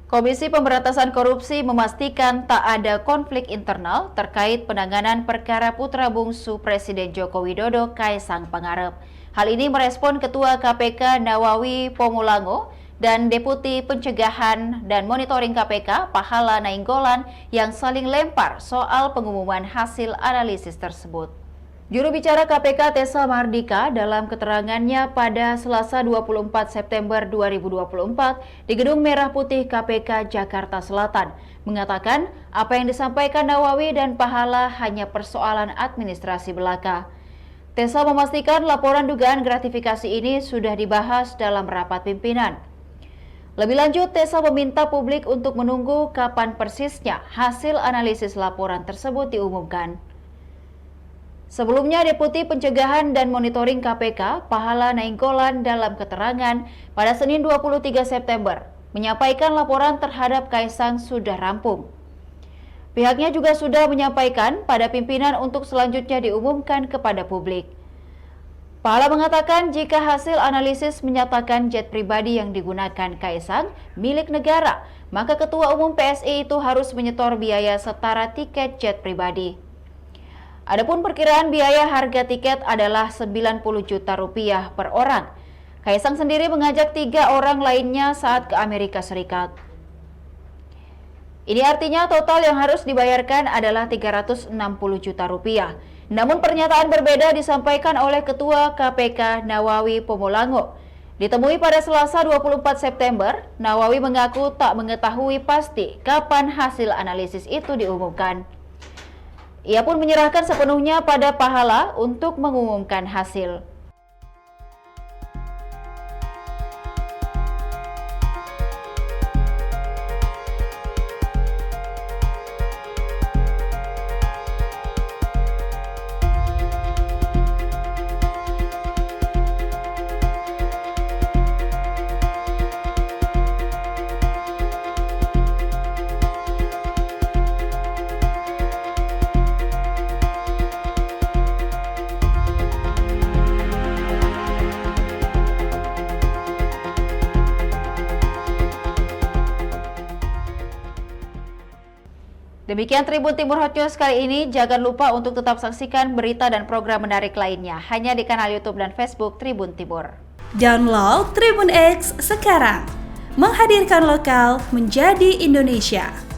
Komisi Pemberantasan Korupsi memastikan tak ada konflik internal terkait penanganan perkara putra bungsu Presiden Joko Widodo, Kaisang Pangarep. Hal ini merespon Ketua KPK Nawawi Pomulango dan Deputi Pencegahan dan Monitoring KPK Pahala Nainggolan yang saling lempar soal pengumuman hasil analisis tersebut. Juru bicara KPK Tessa Mardika dalam keterangannya pada Selasa 24 September 2024 di Gedung Merah Putih KPK Jakarta Selatan mengatakan apa yang disampaikan Nawawi dan Pahala hanya persoalan administrasi belaka. Tessa memastikan laporan dugaan gratifikasi ini sudah dibahas dalam rapat pimpinan. Lebih lanjut, Tessa meminta publik untuk menunggu kapan persisnya hasil analisis laporan tersebut diumumkan. Sebelumnya, Deputi Pencegahan dan Monitoring KPK, Pahala Nainggolan dalam keterangan pada Senin 23 September, menyampaikan laporan terhadap Kaisang sudah rampung. Pihaknya juga sudah menyampaikan pada pimpinan untuk selanjutnya diumumkan kepada publik. Pahala mengatakan jika hasil analisis menyatakan jet pribadi yang digunakan Kaisang milik negara, maka Ketua Umum PSI itu harus menyetor biaya setara tiket jet pribadi. Adapun perkiraan biaya harga tiket adalah 90 juta rupiah per orang. Kaisang sendiri mengajak 3 orang lainnya saat ke Amerika Serikat. Ini artinya total yang harus dibayarkan adalah 360 juta rupiah. Namun pernyataan berbeda disampaikan oleh Ketua KPK Nawawi Pomulango. Ditemui pada Selasa 24 September, Nawawi mengaku tak mengetahui pasti kapan hasil analisis itu diumumkan. Ia pun menyerahkan sepenuhnya pada Pahala untuk mengumumkan hasil. Demikian Tribun Timur Hot News kali ini. Jangan lupa untuk tetap saksikan berita dan program menarik lainnya hanya di kanal YouTube dan Facebook Tribun Timur. Download Tribun X sekarang, menghadirkan lokal menjadi Indonesia.